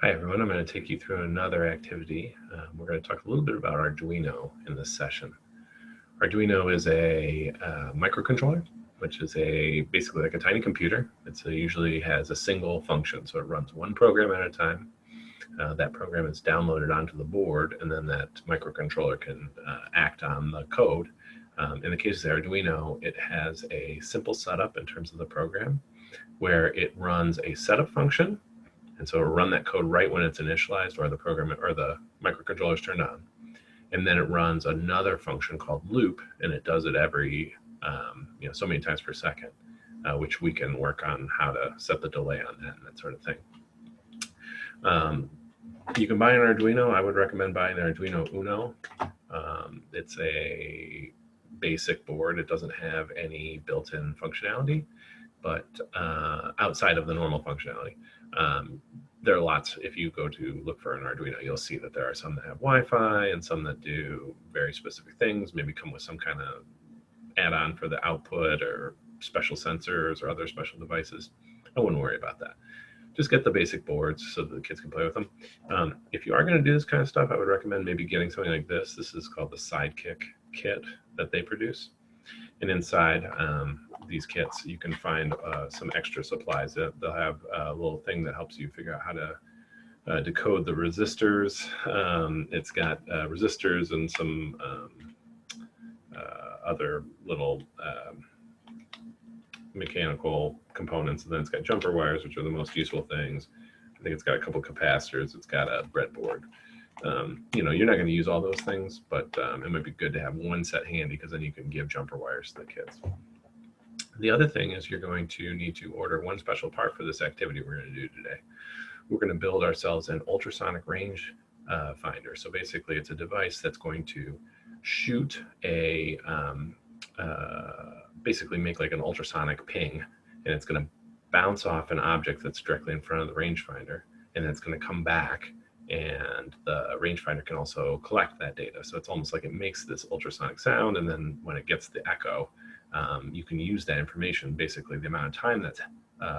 Hi everyone, I'm going to take you through another activity. We're going to talk a little bit about Arduino in this session. Arduino is a microcontroller, which is basically like a tiny computer. It usually has a single function, so it runs one program at a time. That program is downloaded onto the board, and then that microcontroller can act on the code. In the case of Arduino, it has a simple setup in terms of the program, where it runs a setup function. And so it'll run that code right when it's initialized or the program or the microcontroller is turned on. And then it runs another function called loop, and it does it every so many times per second, which we can work on how to set the delay on that and that sort of thing. You can buy an Arduino. I would recommend buying the Arduino Uno. It's a basic board. It doesn't have any built-in functionality, but outside of the normal functionality. There are lots. If you go to look for an Arduino, you'll see that there are some that have Wi-Fi and some that do very specific things, maybe come with some kind of add-on for the output or special sensors or other special devices. I wouldn't worry about that. Just get the basic boards so that the kids can play with them. If you are going to do this kind of stuff, I would recommend maybe getting something like this. This is called the Sidekick kit that they produce. And inside these kits, you can find some extra supplies. They'll have a little thing that helps you figure out how to decode the resistors. It's got resistors and some other little mechanical components. And then it's got jumper wires, which are the most useful things. I think it's got a couple capacitors. It's got a breadboard. You're not going to use all those things, but it might be good to have one set handy because then you can give jumper wires to the kids. The other thing is you're going to need to order one special part for this activity we're going to do today. We're going to build ourselves an ultrasonic range finder. So basically it's a device that's going to shoot basically make like an ultrasonic ping, and it's going to bounce off an object that's directly in front of the rangefinder, and then it's going to come back, and the rangefinder can also collect that data. So it's almost like it makes this ultrasonic sound, and then when it gets the echo, you can use that information, basically the amount of time that's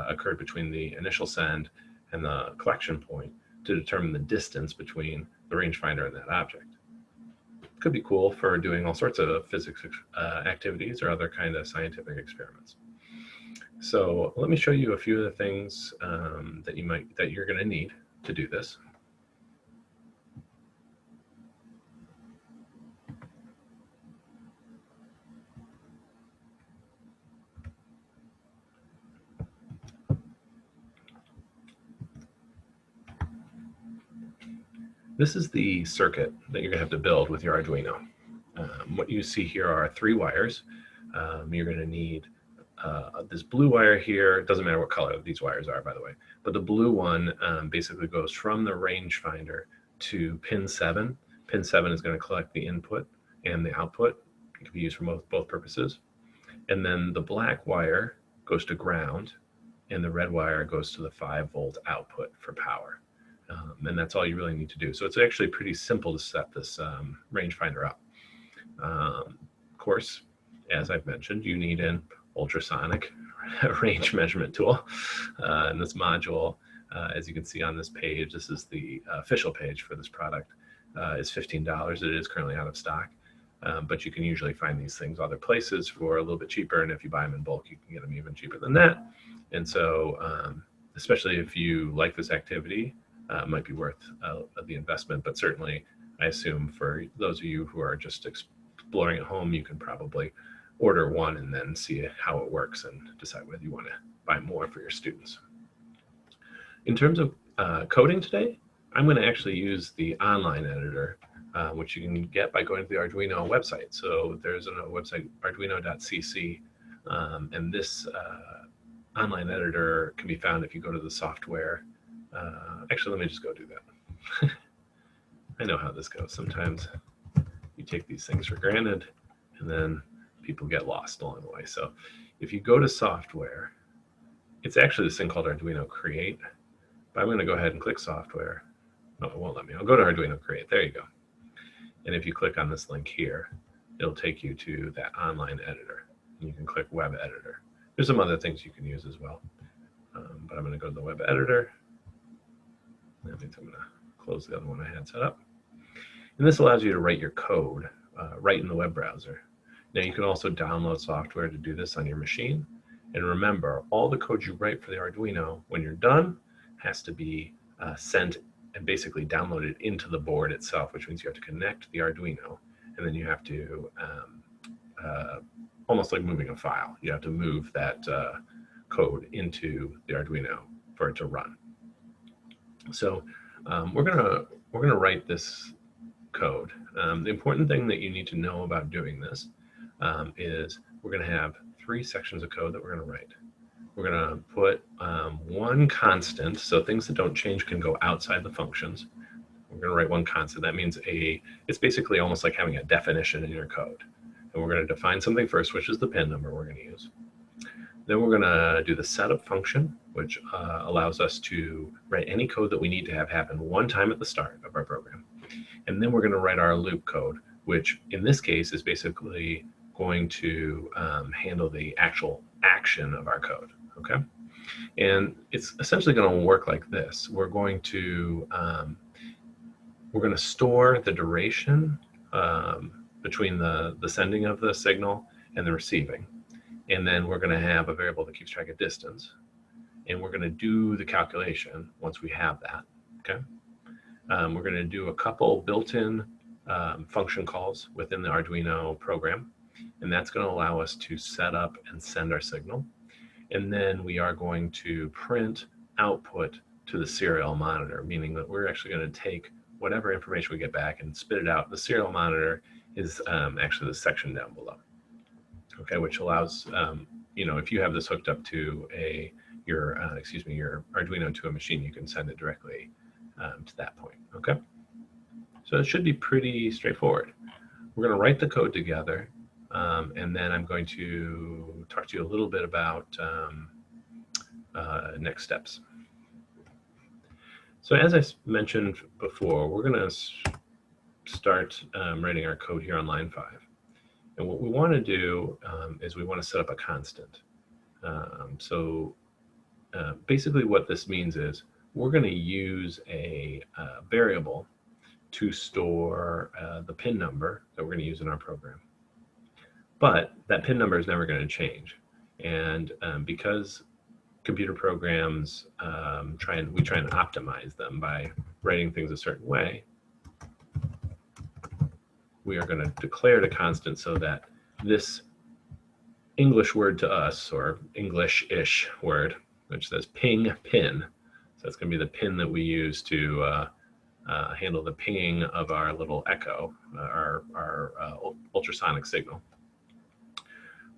occurred between the initial send and the collection point, to determine the distance between the rangefinder and that object. Could be cool for doing all sorts of physics activities or other kind of scientific experiments. So let me show you a few of the things that you're going to need to do this. This is the circuit that you're going to have to build with your Arduino. What you see here are 3 wires. You're going to need this blue wire here. It doesn't matter what color these wires are, by the way, but the blue one basically goes from the rangefinder to pin 7. Pin 7 is going to collect the input and the output. It can be used for both purposes. And then the black wire goes to ground, and the red wire goes to the 5-volt output for power. And that's all you really need to do. So it's actually pretty simple to set this rangefinder up. Of course, as I've mentioned, you need an ultrasonic range measurement tool. And this module, as you can see on this page, this is the official page for this product, is $15. It is currently out of stock. But you can usually find these things other places for a little bit cheaper. And if you buy them in bulk, you can get them even cheaper than that. And so, especially if you like this activity, it might be worth the investment. But certainly, I assume for those of you who are just exploring at home, you can probably order one and then see how it works and decide whether you want to buy more for your students. In terms of coding today, I'm going to actually use the online editor, which you can get by going to the Arduino website. So there's a website, arduino.cc, and this online editor can be found if you go to the software. Actually, let me just go do that. I know how this goes. Sometimes you take these things for granted, and then people get lost along the way. So if you go to software, it's actually this thing called Arduino Create. But I'm going to go ahead and click software. No, it won't let me. I'll go to Arduino Create. There you go. And if you click on this link here, it'll take you to that online editor. And you can click Web Editor. There's some other things you can use as well. But I'm going to go to the Web Editor. That means I'm going to close the other one I had set up. And this allows you to write your code right in the web browser. Now you can also download software to do this on your machine. And remember, all the code you write for the Arduino, when you're done, has to be sent and basically downloaded into the board itself, which means you have to connect the Arduino, and then you have to, almost like moving a file, you have to move that code into the Arduino for it to run. So we're gonna write this code. The important thing that you need to know about doing this is we're going to have 3 sections of code that we're going to write. We're going to put one constant, so things that don't change can go outside the functions. We're going to write one constant. That means it's basically almost like having a definition in your code. And we're going to define something first, which is the pin number we're going to use. Then we're going to do the setup function, which allows us to write any code that we need to have happen one time at the start of our program. And then we're going to write our loop code, which in this case is basically going to handle the actual action of our code, okay? And it's essentially going to work like this. We're going to store the duration between the sending of the signal and the receiving. And then we're going to have a variable that keeps track of distance. And we're going to do the calculation once we have that, okay? We're going to do a couple built-in function calls within the Arduino program, and that's going to allow us to set up and send our signal. And then we are going to print output to the serial monitor, meaning that we're actually going to take whatever information we get back and spit it out. The serial monitor is actually the section down below, okay, which allows, if you have this hooked up to your Arduino to a machine, you can send it directly to that point, okay? So it should be pretty straightforward. We're going to write the code together, and then I'm going to talk to you a little bit about next steps. So as I mentioned before, we're going to start writing our code here on line 5. And what we want to do is we want to set up a constant. Basically what this means is we're going to use a variable to store the PIN number that we're going to use in our program. But that PIN number is never going to change. And because computer programs, we try and optimize them by writing things a certain way, we are going to declare the constant so that this English word to us, or English-ish word, which says ping pin, so that's going to be the pin that we use to handle the pinging of our little echo, our ultrasonic signal.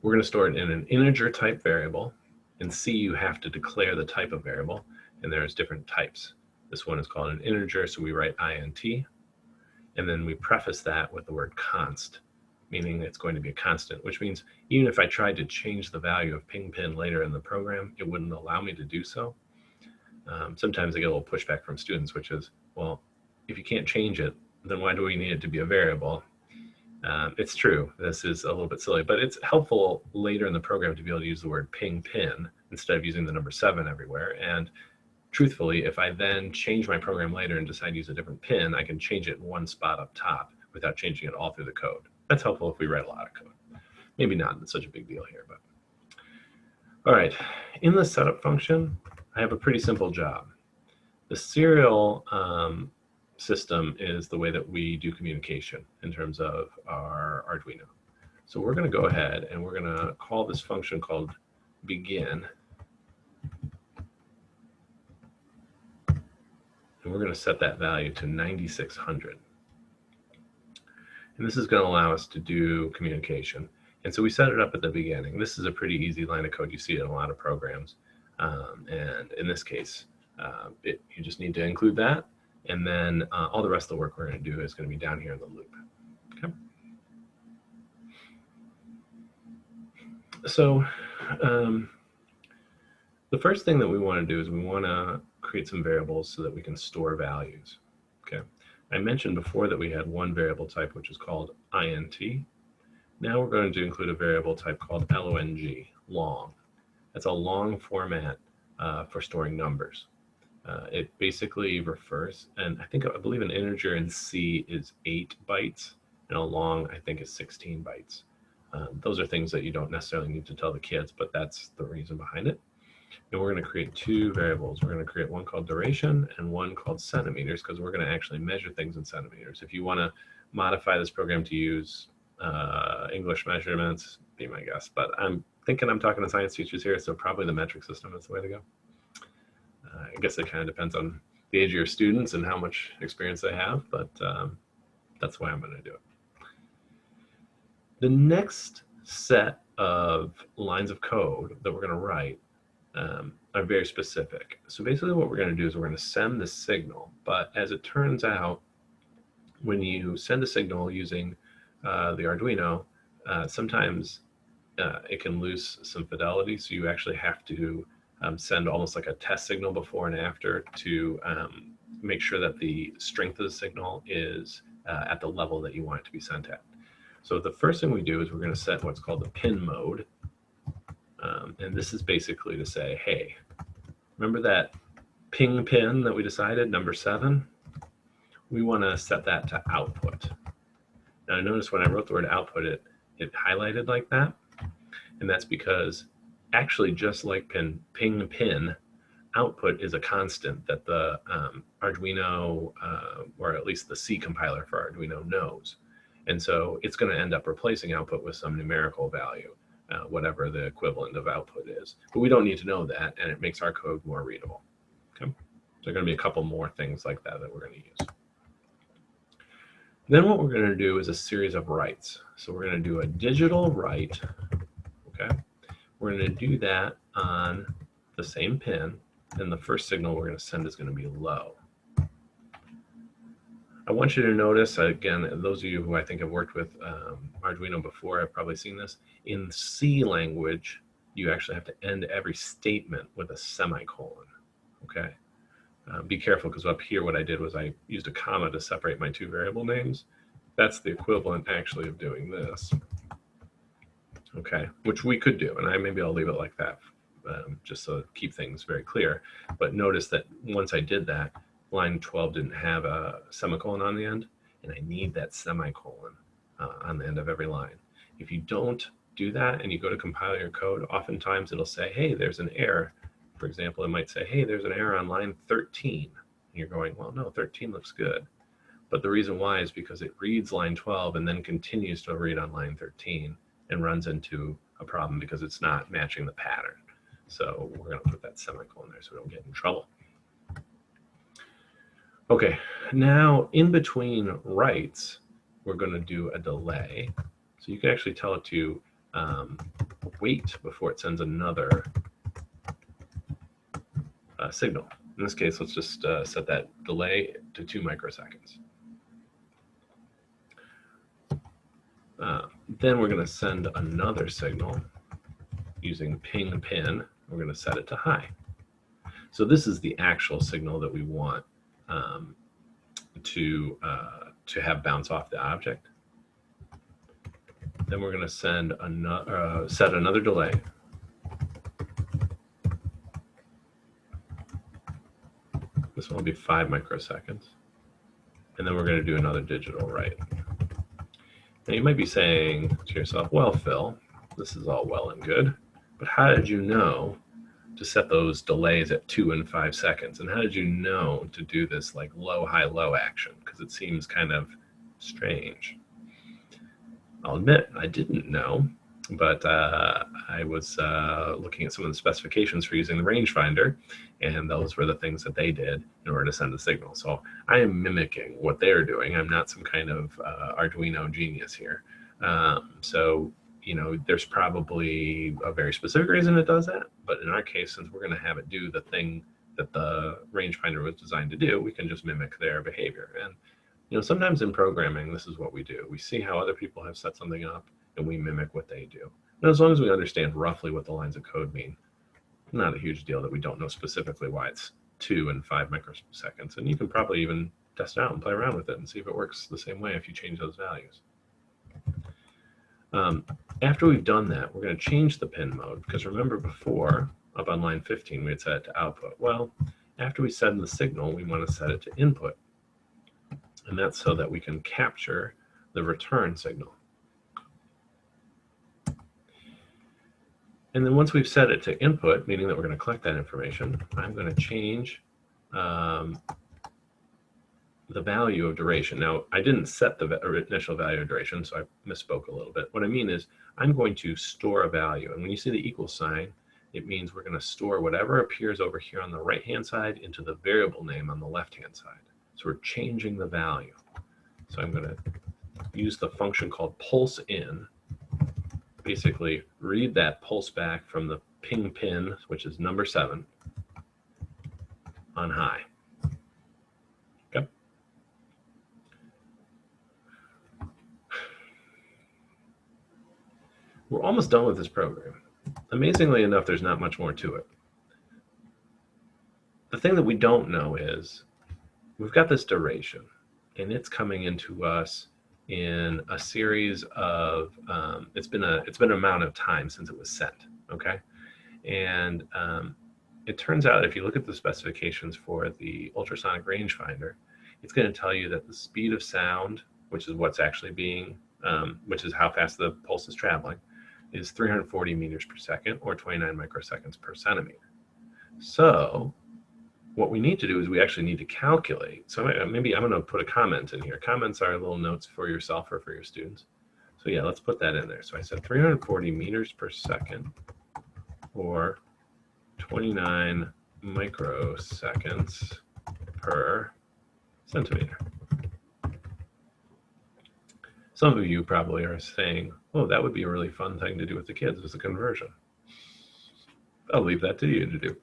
We're going to store it in an integer type variable. In C, you have to declare the type of variable, and there's different types. This one is called an integer, so we write int, and then we preface that with the word const, meaning it's going to be a constant, which means even if I tried to change the value of ping pin later in the program, it wouldn't allow me to do so. Sometimes I get a little pushback from students, which is, well, if you can't change it, then why do we need it to be a variable? It's true, this is a little bit silly, but it's helpful later in the program to be able to use the word ping pin instead of using the number 7 everywhere. And truthfully, if I then change my program later and decide to use a different pin, I can change it in one spot up top without changing it all through the code. That's helpful if we write a lot of code. Maybe not such a big deal here, but. All right, in the setup function, I have a pretty simple job. The serial system is the way that we do communication in terms of our Arduino. So we're going to go ahead and we're going to call this function called begin. And we're going to set that value to 9600. And this is going to allow us to do communication. And so we set it up at the beginning. This is a pretty easy line of code. You see it in a lot of programs. And in this case, you just need to include that. And then all the rest of the work we're going to do is going to be down here in the loop. Okay. So the first thing that we want to do is we want to create some variables so that we can store values. Okay. I mentioned before that we had one variable type, which is called int. Now we're going to include a variable type called long, long. That's a long format for storing numbers. It basically refers, and I believe an integer in C is 8 bytes, and a long I think is 16 bytes. Those are things that you don't necessarily need to tell the kids, but that's the reason behind it. And we're going to create two variables. We're going to create one called duration and one called centimeters, because we're going to actually measure things in centimeters. If you want to modify this program to use English measurements, be my guest. But I'm thinking I'm talking to science teachers here, so probably the metric system is the way to go. I guess it kind of depends on the age of your students and how much experience they have, but that's the way I'm going to do it. The next set of lines of code that we're going to write are very specific. So basically what we're going to do is we're going to send the signal, but as it turns out, when you send a signal using the Arduino, sometimes it can lose some fidelity, so you actually have to send almost like a test signal before and after to make sure that the strength of the signal is at the level that you want it to be sent at. So the first thing we do is we're going to set what's called the pin mode. And this is basically to say, hey, remember that ping pin that we decided, number 7? We want to set that to output. Now I noticed when I wrote the word output, it highlighted like that. And that's because actually just like ping pin, output is a constant that the Arduino, or at least the C compiler for Arduino knows. And so it's going to end up replacing output with some numerical value, whatever the equivalent of output is. But we don't need to know that, and it makes our code more readable. Okay? So there are going to be a couple more things like that that we're going to use. Then what we're going to do is a series of writes. So we're going to do a digital write. Okay? We're going to do that on the same pin, and the first signal we're going to send is going to be low. I want you to notice, again, those of you who I think have worked with Arduino before have probably seen this. In C language, you actually have to end every statement with a semicolon, okay? Be careful, because up here what I did was I used a comma to separate my two variable names. That's the equivalent actually of doing this, okay? Which we could do, and maybe I'll leave it like that just so to keep things very clear. But notice that once I did that, line 12 didn't have a semicolon on the end, and I need that semicolon on the end of every line. If you don't do that and you go to compile your code, oftentimes it'll say, hey, there's an error. For example, it might say, hey, there's an error on line 13. And you're going, well, no, 13 looks good. But the reason why is because it reads line 12 and then continues to read on line 13 and runs into a problem because it's not matching the pattern. So we're going to put that semicolon there so we don't get in trouble. Okay, now in between writes, we're going to do a delay. So you can actually tell it to wait before it sends another signal. In this case, let's just set that delay to 2 microseconds. Then we're going to send another signal using ping pin. We're going to set it to high. So this is the actual signal that we want to have bounce off the object. Then we're going to send another set another delay. This one will be 5 microseconds. And then we're going to do another digital write. Now you might be saying to yourself, well, Phil, this is all well and good, but how did you know to set those delays at 2 and 5 seconds? And how did you know to do this like low, high, low action? Because it seems kind of strange. I'll admit I didn't know, but I was looking at some of the specifications for using the rangefinder, and those were the things that they did in order to send the signal. So I am mimicking what they're doing. I'm not some kind of Arduino genius here. So you know, there's probably a very specific reason it does that, but in our case, since we're going to have it do the thing that the rangefinder was designed to do, we can just mimic their behavior. And you know, sometimes in programming, this is what we do. We see how other people have set something up, and we mimic what they do. And as long as we understand roughly what the lines of code mean, not a huge deal that we don't know specifically why it's 2 and 5 microseconds. And you can probably even test it out and play around with it and see if it works the same way if you change those values. After we've done that, we're going to change the pin mode, because remember before, up on line 15, we had set it to output. Well, After we send the signal, we want to set it to input. And that's so that we can capture the return signal. And then once we've set it to input, meaning that we're going to collect that information, I'm going to change the value of duration. Now, I didn't set the initial value of duration, so I misspoke a little bit. What I mean is I'm going to store a value. And when you see the equal sign, it means we're going to store whatever appears over here on the right-hand side into the variable name on the left-hand side. So we're changing the value. So I'm going to use the function called pulse in. Basically, read that pulse back from the ping pin, which is number 7, on high. Okay. We're almost done with this program. Amazingly enough, there's not much more to it. The thing that we don't know is we've got this duration, and it's coming into us in a series of it's been an amount of time since it was sent. Okay, and it turns out if you look at the specifications for the ultrasonic rangefinder, it's going to tell you that the speed of sound, which is what's actually being, which is how fast the pulse is traveling, is 340 meters per second, or 29 microseconds per centimeter. So what we need to do is we actually need to calculate. So maybe I'm going to put a comment in here. Comments are little notes for yourself or for your students. So yeah, let's put that in there. So I said 340 meters per second, or 29 microseconds per centimeter. Some of you probably are saying, oh, that would be a really fun thing to do with the kids as a conversion. I'll leave that to you to do.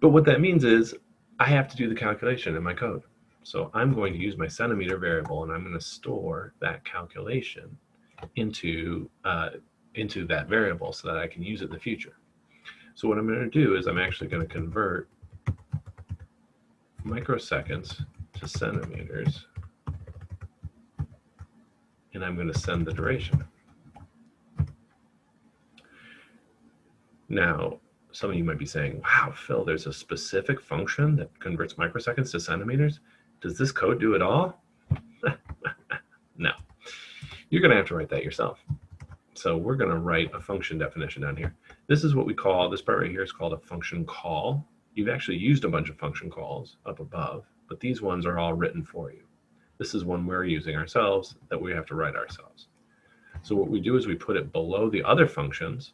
But what that means is I have to do the calculation in my code. So I'm going to use my centimeter variable, and I'm going to store that calculation into that variable so that I can use it in the future. So what I'm going to do is I'm actually going to convert microseconds to centimeters, and I'm going to send the duration. Now, some of you might be saying, wow, Phil, there's a specific function that converts microseconds to centimeters. Does this code do it all? No. You're going to have to write that yourself. So we're going to write a function definition down here. This is what we call, this part right here is called a function call. You've actually used a bunch of function calls up above, but these ones are all written for you. This is one we're using ourselves that we have to write ourselves. So what we do is we put it below the other functions,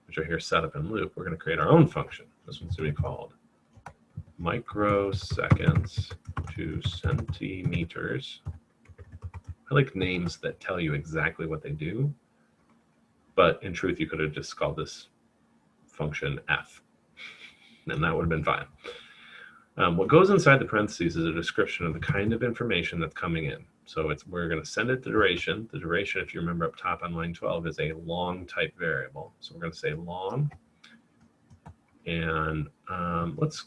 which are here set up in loop. We're going to create our own function. This one's going to be called microseconds to centimeters. I like names that tell you exactly what they do, but in truth, you could have just called this function F, and that would have been fine. What goes inside the parentheses is a description of the kind of information that's coming in. So we're going to send it the duration. The duration, if you remember up top on line 12, is a long type variable. So we're going to say long, and let's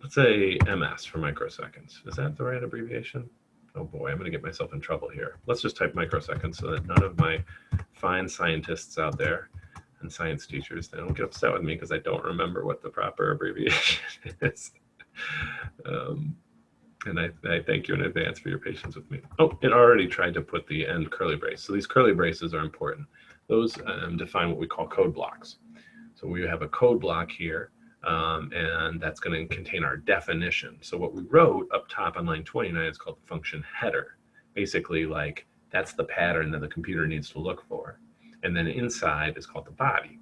say MS for microseconds. Is that the right abbreviation? Oh boy, I'm going to get myself in trouble here. Let's just type microseconds so that none of my fine scientists out there and science teachers, they don't get upset with me because I don't remember what the proper abbreviation is. And I thank you in advance for your patience with me. Oh, it already tried to put the end curly brace. So these curly braces are important. Those define what we call code blocks. So we have a code block here, and that's going to contain our definition. So what we wrote up top on line 29 is called the function header. Basically, like, that's the pattern that the computer needs to look for. And then inside is called the body.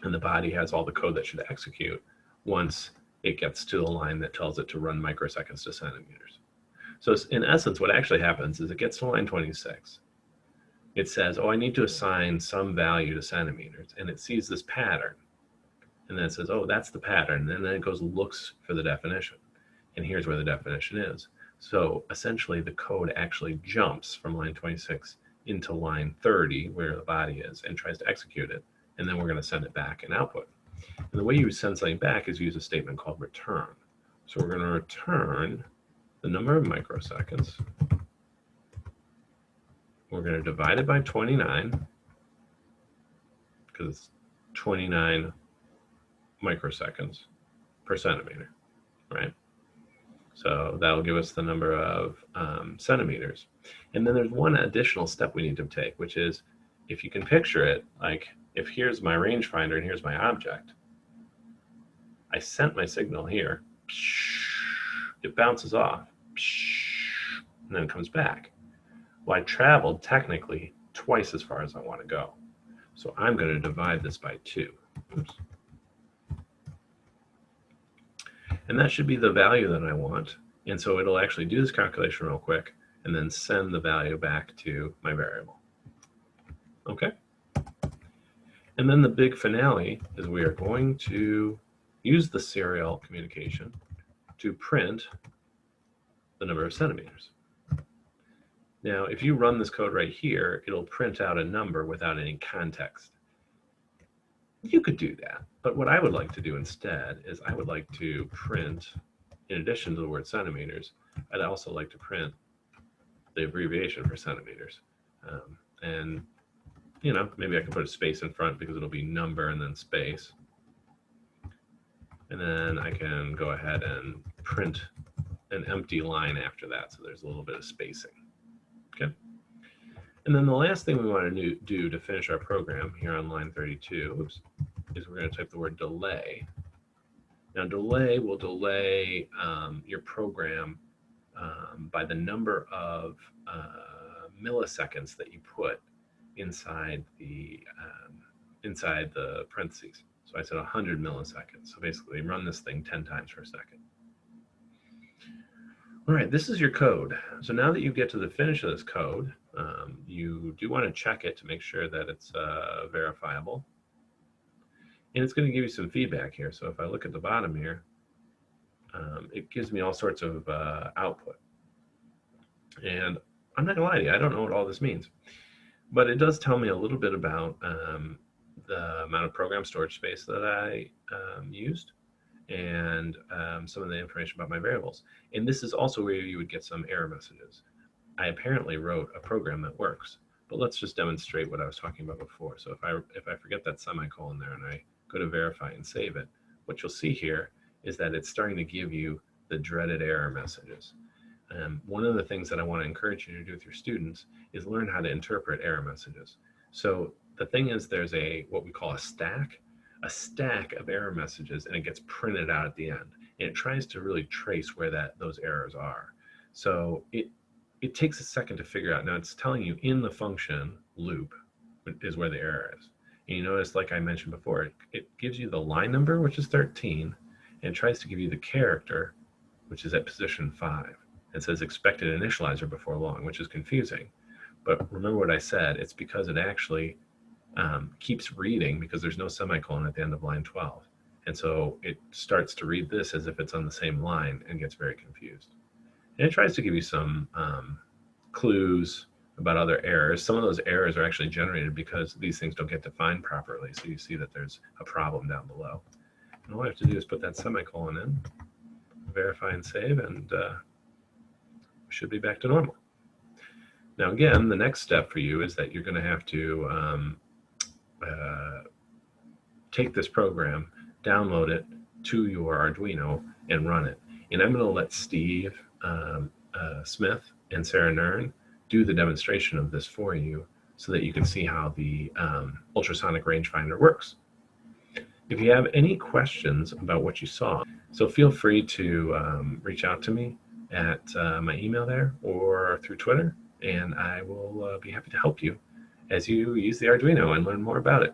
And the body has all the code that should execute once it gets to the line that tells it to run microseconds to centimeters. So in essence, what actually happens is it gets to line 26. It says, oh, I need to assign some value to centimeters. And it sees this pattern. And then it says, oh, that's the pattern. And then it goes and looks for the definition. And here's where the definition is. So essentially, the code actually jumps from line 26 into line 30, where the body is, and tries to execute it. And then we're going to send it back in output. And the way you send something back is use a statement called return. So we're going to return the number of microseconds. We're going to divide it by 29, because it's 29 microseconds. per centimeter, right? So that'll give us the number of centimeters. And then there's one additional step we need to take, which is, if you can picture it, like if here's my rangefinder and here's my object, I sent my signal here, it bounces off, and then it comes back. Well, I traveled technically twice as far as I want to go. So I'm going to divide this by 2. Oops. And that should be the value that I want. And so it'll actually do this calculation real quick and then send the value back to my variable. Okay? And then the big finale is we are going to use the serial communication to print the number of centimeters. Now, if you run this code right here, it'll print out a number without any context. You could do that, but what I would like to do instead is I would like to print, in addition to the word centimeters, I'd also like to print the abbreviation for centimeters. And, you know, maybe I can put a space in front because it'll be number and then space. And then I can go ahead and print an empty line after that, so there's a little bit of spacing. Okay. And then the last thing we want to do to finish our program here on line 32 is we're going to type the word delay. Now, delay will delay your program by the number of milliseconds that you put inside the parentheses. So I said 100 milliseconds. So basically, run this thing 10 times per second. All right, this is your code. So now that you get to the finish of this code, you do want to check it to make sure that it's verifiable. And it's going to give you some feedback here. So if I look at the bottom here, it gives me all sorts of output. And I'm not going to lie to you, I don't know what all this means. But it does tell me a little bit about the amount of program storage space that I used, and some of the information about my variables. And this is also where you would get some error messages. I apparently wrote a program that works, but let's just demonstrate what I was talking about before. So if I forget that semicolon there and I go to verify and save it, what you'll see here is that it's starting to give you the dreaded error messages. One of the things that I want to encourage you to do with your students is learn how to interpret error messages. So the thing is, there's what we call a stack of error messages, and it gets printed out at the end. And it tries to really trace where those errors are. So it takes a second to figure out. Now it's telling you in the function loop is where the error is. And you notice, like I mentioned before, it gives you the line number, which is 13, and it tries to give you the character, which is at position 5. It says expected initializer before long, which is confusing. But remember what I said, it's because it actually keeps reading because there's no semicolon at the end of line 12. And so it starts to read this as if it's on the same line and gets very confused. And it tries to give you some clues about other errors. Some of those errors are actually generated because these things don't get defined properly. So you see that there's a problem down below. And all I have to do is put that semicolon in, verify and save, and we should be back to normal. Now again, the next step for you is that you're going to have to take this program, download it to your Arduino, and run it. And I'm going to let Steve Smith and Sarah Nern do the demonstration of this for you so that you can see how the ultrasonic rangefinder works. If you have any questions about what you saw, so feel free to reach out to me at my email there or through Twitter, and I will be happy to help you as you use the Arduino and learn more about it.